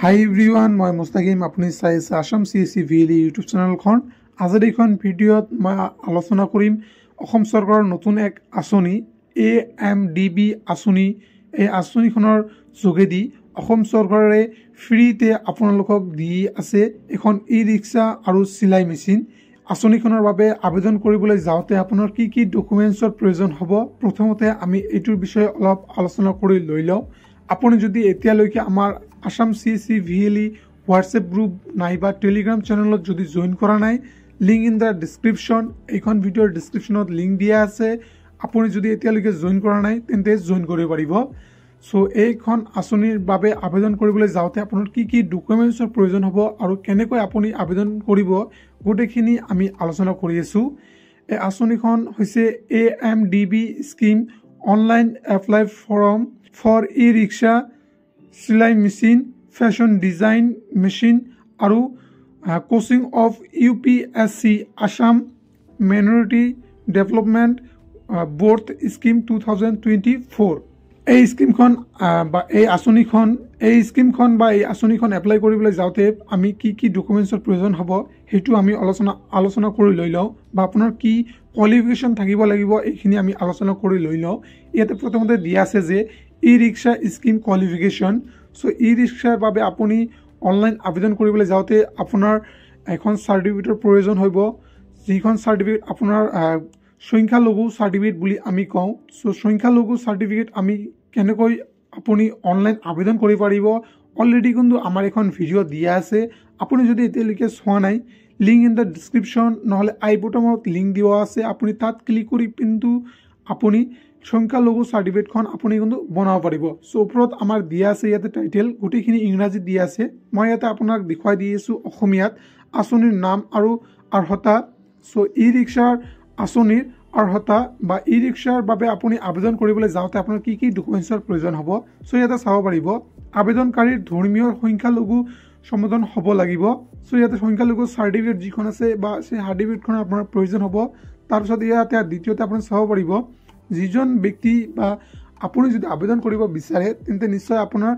হাই everyone, মই মুস্তাকিম। আপুনি চাই আছে আসাম CSE VLE ইউটিউব চেনেলখন। আজিৰ এইখন ভিডিঅ'ত মই আলোচনা কৰিম অসম চৰকাৰৰ নতুন এক আঁচনি AMDB আঁচনি। এই আঁচনিখনৰ যোগেদি অসম চৰকাৰে ফ্ৰীতে আপোনালোকক দি আছে এখন ই-ৰিক্সা আৰু চিলাই মেচিন। আঁচনিখনৰ বাবে আবেদন কৰিবলৈ যাওঁতে আপোনাৰ কি কি ডকুমেণ্টছৰ প্ৰয়োজন হ'ব, প্ৰথমতে আমি এইটোৰ বিষয়ে অলপ আলোচনা কৰি লৈ লওঁ। আপুনি যদি এতিয়ালৈকে আমাৰ Assam CSE VLE WhatsApp group নাইবা টেলিগ্ৰাম চেনেলত যদি জইন কৰা নাই, লিংক ইন দ্য ডিছক্ৰিপশ্যন, এইখন ভিডিঅ'ৰ ডিছক্ৰিপশ্যনত লিংক দিয়া আছে। আপুনি যদি এতিয়ালৈকে জইন কৰা নাই তেন্তে জইন কৰিব পাৰিব। চ' এইখন আঁচনিৰ বাবে আবেদন কৰিবলৈ যাওঁতে আপোনাৰ কি কি ডকুমেণ্টছৰ প্ৰয়োজন হ'ব আৰু কেনেকৈ আপুনি আবেদন কৰিব, গোটেইখিনি আমি আলোচনা কৰি আছোঁ। এই আঁচনিখন হৈছে AMDB scheme, online apply form for e rickshaw, চিলাই মেচিন, ফেশ্বন ডিজাইন মেচিন আৰু coaching of UPSC Assam minority development board scheme 2024। এই স্কিমখন বা এই আঁচনিখন এপ্লাই কৰিবলৈ যাওঁতে আমি কি কি ডকুমেণ্টছৰ প্ৰয়োজন হ'ব সেইটো আমি আলোচনা কৰি লৈ লওঁ, বা আপোনাৰ কি কোৱালিফিকেশ্যন থাকিব লাগিব এইখিনি আমি আলোচনা কৰি লৈ লওঁ। ইয়াতে প্ৰথমতে দিয়া আছে যে ই-ৰিক্সা স্কিম কোৱালিফিকেশ্যন। চ' ই-ৰিক্সাৰ বাবে আপুনি অনলাইন আবেদন কৰিবলৈ যাওঁতে আপোনাৰ এখন চাৰ্টিফিকেটৰ প্ৰয়োজন হ'ব, যিখন চাৰ্টিফিকেট আপোনাৰ সংখ্যালঘু চাৰ্টিফিকেট বুলি আমি কওঁ। চ' সংখ্যালঘু চাৰ্টিফিকেট আমি কেনেকৈ আপুনি অনলাইন আবেদন কৰিব পাৰিব, অলৰেডি কিন্তু আমাৰ এখন ভিডিঅ' দিয়া আছে। আপুনি যদি এতিয়ালৈকে চোৱা নাই, লিংক ইন দ্য ডিছক্ৰিপশ্যন নহ'লে আই বটমত লিংক দিয়া আছে। আপুনি তাত ক্লিক কৰি কিন্তু আপুনি সংখ্যালঘু চাৰ্টিফিকেটখন আপুনি কিন্তু বনাব পাৰিব। চ' ওপৰত আমাৰ দিয়া আছে ইয়াতে টাইটেল, গোটেইখিনি ইংৰাজীত দিয়া আছে। মই ইয়াতে আপোনাক দেখুৱাই দি আছোঁ অসমীয়াত আঁচনিৰ নাম আৰু অৰ্হতা। চ' ই-ৰিক্সাৰ আঁচনিৰ অৰ্হতা বা ই-ৰিক্সাৰ বাবে আপুনি আবেদন কৰিবলৈ যাওঁতে আপোনাৰ কি কি ডকুমেণ্টছৰ প্ৰয়োজন হ'ব। চ' ইয়াতে চাব পাৰিব আবেদনকাৰীৰ ধৰ্মীয় সংখ্যালঘু সম্বোধন হ'ব লাগিব। চ' ইয়াতে সংখ্যালঘু চাৰ্টিফিকেট যিখন আছে বা সেই চাৰ্টিফিকেটখনৰ আপোনাৰ প্ৰয়োজন হ'ব। তাৰপিছত ইয়াতে দ্বিতীয়তে আপুনি চাব পাৰিব যিজন ব্যক্তি বা আপুনি যদি আবেদন কৰিব বিচাৰে তেন্তে নিশ্চয় আপোনাৰ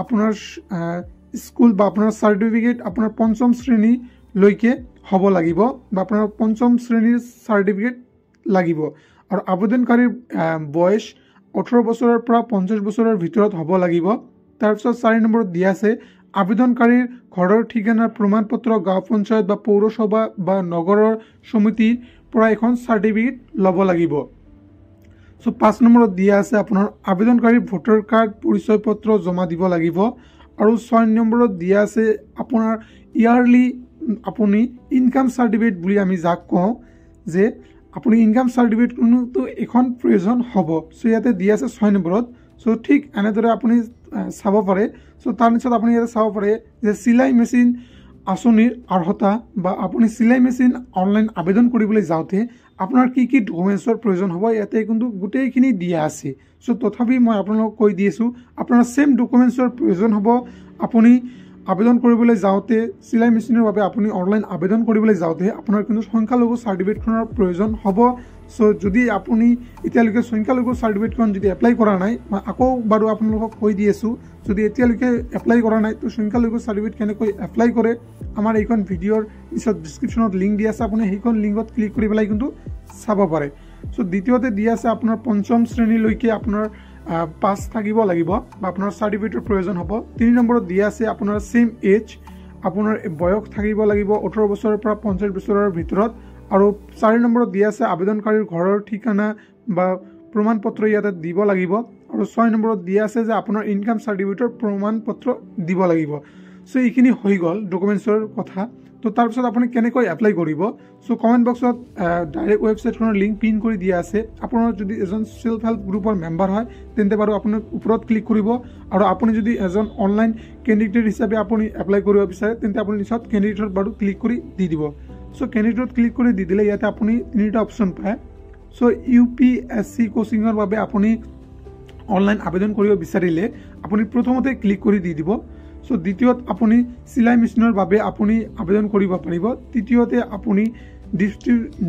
আপোনাৰ স্কুল বা আপোনাৰ চাৰ্টিফিকেট আপোনাৰ পঞ্চম শ্ৰেণীলৈকে হ'ব লাগিব, বা আপোনাৰ পঞ্চম শ্ৰেণীৰ চাৰ্টিফিকেট লাগিব। আৰু আবেদনকাৰীৰ বয়স 18 বছৰৰ পৰা 50 বছৰৰ ভিতৰত হ'ব লাগিব। তাৰপিছত 4 নম্বৰত দিয়া আছে আবেদনকাৰীৰ ঘৰৰ ঠিকনাৰ প্ৰমাণ পত্ৰ গাঁও পঞ্চায়ত বা পৌৰসভা বা নগৰৰ সমিতিৰ পৰা এখন চাৰ্টিফিকেট ল'ব লাগিব। চ' 5 নম্বৰত দিয়া আছে আপোনাৰ আবেদনকাৰীৰ ভোটাৰ কাৰ্ড পৰিচয় পত্ৰ জমা দিব লাগিব। আৰু 6 নম্বৰত দিয়া আছে আপোনাৰ ইয়াৰলি আপুনি ইনকাম চাৰ্টিফিকেট বুলি আমি যাক কওঁ, যে আপুনি ইনকাম চাৰ্টিফিকেটখনতো এখন প্ৰয়োজন হ'ব। চ' ইয়াতে দিয়া আছে 6 নম্বৰত। চ' ঠিক এনেদৰে আপুনি চাব পাৰে। চ' তাৰপিছত আপুনি ইয়াতে চাব পাৰে যে চিলাই মেচিন আঁচনিৰ অৰ্হতা, বা আপুনি চিলাই মেচিন অনলাইন আবেদন কৰিবলৈ যাওঁতে আপোনাৰ কি কি ডকুমেণ্টছৰ প্ৰয়োজন হ'ব ইয়াতে কিন্তু গোটেইখিনি দিয়া আছে। চ' তথাপি মই আপোনালোকক কৈ দি আছোঁ আপোনাৰ ছেম ডকুমেণ্টছৰ প্ৰয়োজন হ'ব। আপুনি আবেদন কৰিবলৈ যাওঁতে চিলাই মেচিনৰ বাবে আপুনি অনলাইন আবেদন কৰিবলৈ যাওঁতে আপোনাৰ কিন্তু সংখ্যালঘু চাৰ্টিফিকেটখনৰ প্ৰয়োজন হ'ব। চ' যদি আপুনি এতিয়ালৈকে সংখ্যালঘু চাৰ্টিফিকেটখন যদি এপ্লাই কৰা নাই, মই আকৌ বাৰু আপোনালোকক কৈ দি আছোঁ, যদি এতিয়ালৈকে এপ্লাই কৰা নাই তো সংখ্যালঘু চাৰ্টিফিকেট কেনেকৈ এপ্লাই কৰে আমাৰ এইখন ভিডিঅ'ৰ পিছত ডিছক্ৰিপশ্যনত লিংক দিয়া আছে, আপুনি সেইখন লিংকত ক্লিক কৰি পেলাই কিন্তু চাব পাৰে। চ' দ্বিতীয়তে দিয়া আছে আপোনাৰ পঞ্চম শ্ৰেণীলৈকে আপোনাৰ পাছ থাকিব লাগিব বা আপোনাৰ চাৰ্টিফিকেটৰ প্ৰয়োজন হ'ব। 3 নম্বৰত দিয়া আছে আপোনাৰ ছেম এজ, আপোনাৰ বয়স থাকিব লাগিব 18 বছৰৰ পৰা 50 বছৰৰ ভিতৰত। আৰু 4 নম্বৰত দিয়া আছে আবেদনকাৰীৰ ঘৰৰ ঠিকনা বা প্ৰমাণ পত্ৰ ইয়াতে দিব লাগিব। আৰু 6 নম্বৰত দিয়া আছে যে আপোনাৰ ইনকাম চাৰ্টিফিকেটৰ প্ৰমাণ পত্ৰ দিব লাগিব। চ' এইখিনি হৈ গ'ল ডকুমেণ্টছৰ কথা। তো তাৰপিছত আপুনি কেনেকৈ এপ্লাই কৰিব, চ' কমেণ্ট বক্সত ডাইৰেক্ট ৱেবছাইটখনৰ লিংক পিন কৰি দিয়া আছে। আপোনাৰ যদি এজন ছেল্ফ হেল্প গ্ৰুপৰ মেম্বাৰ হয় তেন্তে বাৰু আপুনি ওপৰত ক্লিক কৰিব। আৰু আপুনি যদি এজন অনলাইন কেণ্ডিডেট হিচাপে আপুনি এপ্লাই কৰিব বিচাৰে তেন্তে আপুনি নিশ্চয় কেণ্ডিডেটত বাৰু ক্লিক কৰি দি দিব। চ' কেণ্ডিডেটত ক্লিক কৰি দি দিলে ইয়াতে আপুনি 3টা অপশ্যন পায়। চ' UPSC কোচিঙৰ বাবে আপুনি অনলাইন আবেদন কৰিব বিচাৰিলে আপুনি প্ৰথমতে ক্লিক কৰি দি দিব। চ' দ্বিতীয়ত আপুনি চিলাই মেচিনৰ বাবে আপুনি আবেদন কৰিব পাৰিব। তৃতীয়তে আপুনি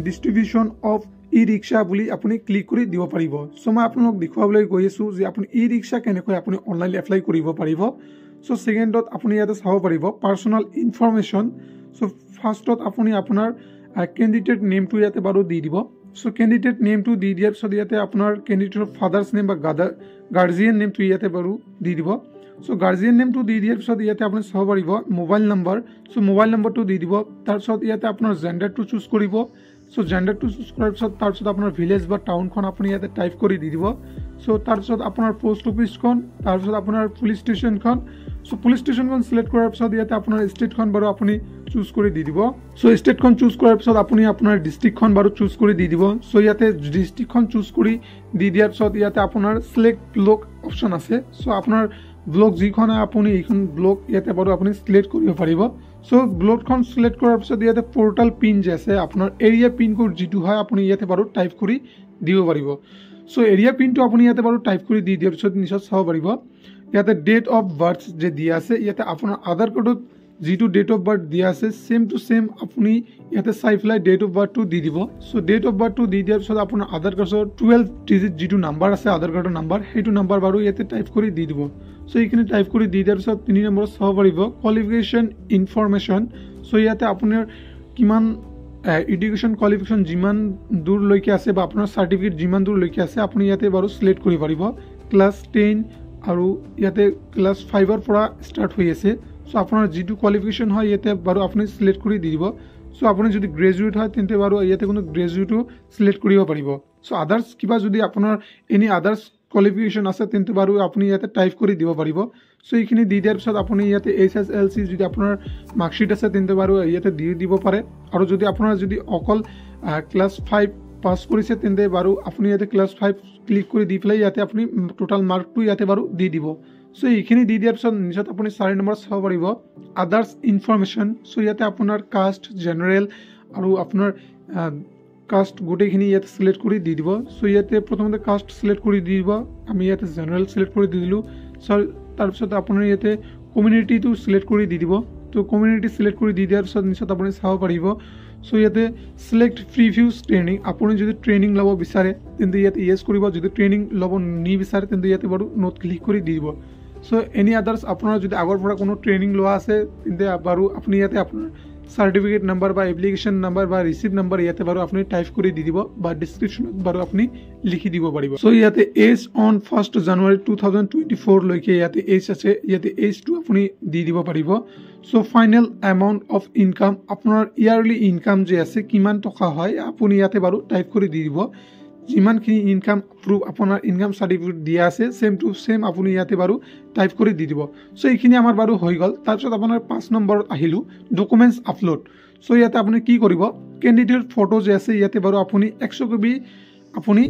ডিষ্ট্ৰিবিউশ্যন অফ ই-ৰিক্সা বুলি আপুনি ক্লিক কৰি দিব পাৰিব। চ' মই আপোনালোক দেখুৱাবলৈ গৈ আছোঁ যে আপুনি ই-ৰিক্সা কেনেকৈ আপুনি অনলাইন এপ্লাই কৰিব পাৰিব। সো সেকেন্ডত আপুনি ইয়াতে চাব পাৰিব পাৰ্সোনাল ইনফৰমেশ্যন। সো ফাৰ্স্টত আপুনি আপোনাৰ কেণ্ডিডেট নেমটো ইয়াতে বাৰু দি দিব। সো কেণ্ডিডেট নেমটো দি দিয়াৰ পিছত ইয়াতে আপোনাৰ কেণ্ডিডেটৰ ফাদাৰ্ছ নেম বা গাৰ্জিয়ান নেমটো ইয়াতে বাৰু দি দিব। সো গাৰ্জিয়ান নেমটো দি দিয়াৰ পিছত ইয়াতে আপুনি চাব পাৰিব মোবাইল নম্বৰ। সো মোবাইল নম্বৰটো দি দিব। তাৰপিছত ইয়াতে আপোনাৰ জেণ্ডাৰটো চুজ কৰিব। সো জেণ্ডাৰটো চুজ কৰাৰ পিছত তাৰপিছত আপোনাৰ ভিলেজ বা টাউনখন আপুনি ইয়াতে টাইপ কৰি দি দিব। সো তাৰপিছত আপোনাৰ পোষ্ট অফিচখন, তাৰপিছত আপোনাৰ পুলিচ ষ্টেচনখন। সো পুলিচ ষ্টেচনখন চিলেক্ট কৰাৰ পিছত ইয়াতে আপোনাৰ ষ্টেটখন বাৰু আপুনি চুজ কৰি দি দিব। সো ষ্টেটখন চুজ কৰাৰ পিছত আপুনি আপোনাৰ ডিষ্ট্ৰিক্টখন বাৰু চুজ কৰি দি দিব। সো ইয়াতে ডিষ্ট্ৰিক্টখন চুজ কৰি দি দিয়াৰ পিছত ইয়াতে আপোনাৰ চিলেক্ট ব্লক অপশ্যন আছে। সো আপোনাৰ ব্লক যিখন আপুনি এইখন ব্লক ইয়াতে বাৰু আপুনি চিলেক্ট কৰিব পাৰিব। সো ব্লকখন চিলেক্ট কৰাৰ পিছত ইয়াতে পোৰ্টাল পিন যে আছে আপোনাৰ এৰিয়া পিন কোড যিটো হয় আপুনি ইয়াতে বাৰু টাইপ কৰি দিব পাৰিব। সো এৰিয়া পিনটো আপুনি ইয়াতে বাৰু টাইপ কৰি দি দিয়াৰ পিছত নিশ্চয় চাব পাৰিব ইয়াতে ডেট অফ বাৰ্থ যে দিয়া আছে ইয়াতে আপোনাৰ আধাৰ কাৰ্ডত যিটো ডেট অফ বাৰ্থ দিয়া আছে সেম টু সেম আপুনি ইয়াতে চাই পেলাই ডেট অফ বাৰ্থটো দি দিব। সো ডেট অফ বাৰ্থটো দি দিয়াৰ পিছত আপোনাৰ আধাৰ কাৰ্ডৰ 12 ডিজিট যিটো নাম্বাৰ আছে আধাৰ কাৰ্ডৰ নাম্বাৰ সেইটো নাম্বাৰ বাৰু ইয়াতে টাইপ কৰি দি দিব। সো এইখিনি টাইপ কৰি দি দিয়াৰ পিছত 3 নম্বৰত চাব পাৰিব কোৱালিফিকেশ্যন ইনফৰমেশ্যন। সো ইয়াতে আপোনাৰ কিমান এডুকেশ্যন কোৱালিফিকেশ্যন যিমান দূৰলৈকে আছে বা আপোনাৰ চাৰ্টিফিকেট যিমান দূৰলৈকে আছে আপুনি ইয়াতে বাৰু চিলেক্ট কৰিব পাৰিব। ক্লাছ 10 আৰু ইয়াতে ক্লাছ 5ৰ পৰা ষ্টাৰ্ট হৈ আছে। সো আপোনাৰ যিটো কোৱালিফিকেশ্যন হয় ইয়াতে বাৰু আপুনি চিলেক্ট কৰি দি দিব। সো আপুনি যদি গ্ৰেজুৱেট হয় তেন্তে বাৰু ইয়াতে কোনো গ্ৰেজুৱেটো চিলেক্ট কৰিব পাৰিব। সো আদাৰ্ছ কিবা যদি আপোনাৰ এনি আদাৰ্ছ কোৱালিফিকেশ্যন আছে তেন্তে বাৰু আপুনি ইয়াতে টাইপ কৰি দিব পাৰিব। সো এইখিনি দি দিয়াৰ পিছত আপুনি ইয়াতে HSLC যদি আপোনাৰ মাৰ্কশ্বিট আছে তেন্তে বাৰু ইয়াতে দি দিব পাৰে। আৰু যদি আপোনাৰ যদি অকল ক্লাছ 5 পাছ কৰিছে তেন্তে বাৰু আপুনি ইয়াতে ক্লাছ 5 ক্লিক কৰি দি পেলাই ইয়াতে আপুনি টোটাল মাৰ্কটো ইয়াতে বাৰু দি দিব। সো এইখিনি দি দিয়াৰ পিছত নিশ্চয় আপুনি 4 নম্বৰত চাব পাৰিব আদাৰ্ছ ইনফৰমেশ্যন। সো ইয়াতে আপোনাৰ কাষ্ট জেনেৰেল আৰু আপোনাৰ কাষ্ট গোটেইখিনি ইয়াতে চিলেক্ট কৰি দি দিব। সো ইয়াতে প্ৰথমতে কাষ্ট চিলেক্ট কৰি দি দিব। আমি ইয়াতে জেনেৰেল চিলেক্ট কৰি দি দিলোঁ। তাৰপিছত আপোনাৰ ইয়াতে কমিউনিটিটো চিলেক্ট কৰি দি দিব। তো কমিউনিটি চিলেক্ট কৰি দি দিয়াৰ পিছত নিশ্চয় আপুনি চাব পাৰিব। সো ইয়াতে চিলেক্ট প্ৰিভিউজ ট্ৰেইনিং আপুনি যদি ট্ৰেইনিং ল'ব বিচাৰে তেন্তে ইয়াতে ইয়েছ কৰিব। যদি ট্ৰেইনিং ল'ব নিবিচাৰে তেন্তে ইয়াতে বাৰু নোট ক্লিক কৰি দি দিব। সো এনি আদাৰ্ছ আপোনাৰ যদি আগৰ পৰা কোনো ট্ৰেইনিং লোৱা আছে তেন্তে বাৰু আপুনি ইয়াতে আপোনাৰ চাৰ্টিফিকেট নাম্বাৰ বা এপ্লিকেশ্যন নাম্বাৰ বা ৰিচিপ্ট নাম্বাৰ ইয়াতে বাৰু আপুনি টাইপ কৰি দি দিব বা ডিছক্ৰিপশ্যনত বাৰু আপুনি লিখি দিব পাৰিব। সো ইয়াতে এজ অন 1 জানুৱাৰী 2024 লৈকে ইয়াতে এজ আছে। ইয়াতে এজটো আপুনি দি দিব পাৰিব। So final amount of income আপোনাৰ ইয়াৰলি ইনকাম যে আছে কিমান টকা হয় আপুনি ইয়াতে বাৰু টাইপ কৰি দি দিব। যিমানখিনি ইনকাম প্ৰুফ আপোনাৰ ইনকাম চাৰ্টিফিকেট দিয়া আছে সেম টু সেম আপুনি ইয়াতে বাৰু টাইপ কৰি দি দিব। সো এইখিনি আমাৰ বাৰু হৈ গ'ল। তাৰপিছত আপোনাৰ 5 নম্বৰত আহিলোঁ ডকুমেণ্টছ আপলোড। সো ইয়াতে আপুনি কি কৰিব কেণ্ডিডেট ফটো যে আছে ইয়াতে বাৰু আপুনি 100 KB আপুনি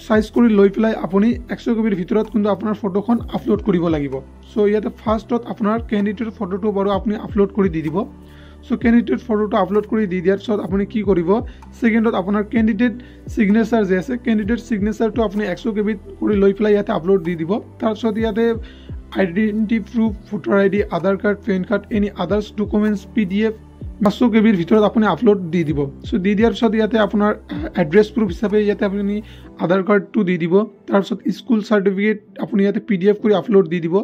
সাইজ কৰি লৈ পেলাই আপুনি 100 KBৰ ভিতৰত কিন্তু আপোনাৰ ফটোখন আপলোড কৰিব লাগিব। সো ইয়াতে ফাৰ্ষ্টত আপোনাৰ কেণ্ডিডেট ফটোটো বাৰু আপুনি আপলোড কৰি দি দিব। সো কেণ্ডিডেট ফটোটো আপলোড কৰি দি দিয়াৰ পিছত আপুনি কি কৰিব সেকেণ্ডত আপোনাৰ কেণ্ডিডেট সিগনেচাৰ যে আছে কেণ্ডিডেট সিগনেচাৰটো আপুনি 100 KB কৰি লৈ পেলাই ইয়াতে আপলোড দি দিব। তাৰপিছত ইয়াতে identity proof voter ID Aadhaar card PAN card any others documents PDF 500 KBৰ ভিতৰত আপুনি আপলোড দি দিব। সো দি দিয়াৰ পিছত ইয়াতে আপোনাৰ এড্ৰেছ প্ৰুফ হিচাপে ইয়াতে আপুনি আধাৰ কাৰ্ডটো দি দিব। তাৰপিছত স্কুল চাৰ্টিফিকেট আপুনি ইয়াতে PDF কৰি আপলোড দি দিব।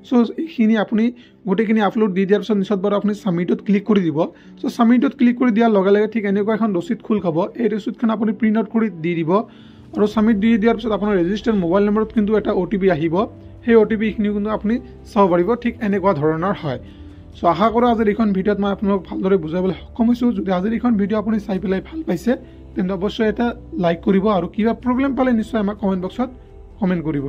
সো এইখিনি আপুনি গোটেইখিনি আপলোড দি দিয়াৰ পিছত নিশ্চয় বাৰু আপুনি ছাবমিটত ক্লিক কৰি দিব। সো ছাবমিটত ক্লিক কৰি দিয়াৰ লগে লগে ঠিক এনেকুৱা এখন ৰচিদ খোল খাব। এই ৰচিদখন আপুনি প্ৰিণ্ট আউট কৰি দি দিব আৰু ছাবমিট দি দিয়াৰ পিছত আপোনাৰ ৰেজিষ্টাৰ্ড মোবাইল নম্বৰত কিন্তু এটা OTP আহিব। সেই OTPখিনি কিন্তু আপুনি চাব পাৰিব। ঠিক এনেকুৱা ধৰণৰ হয়। সো আশা কৰোঁ আজিৰ এইখন ভিডিঅ'ত মই আপোনালোক ভালদৰে বুজাবলৈ সক্ষম হৈছোঁ। যদি আজিৰ এইখন ভিডিঅ' আপুনি চাই পেলাই ভাল পাইছে তেন্তে অৱশ্যই এটা লাইক কৰিব আৰু কিবা প্ৰব্লেম পালে নিশ্চয় আমাক কমেণ্ট বক্সত কমেণ্ট কৰিব।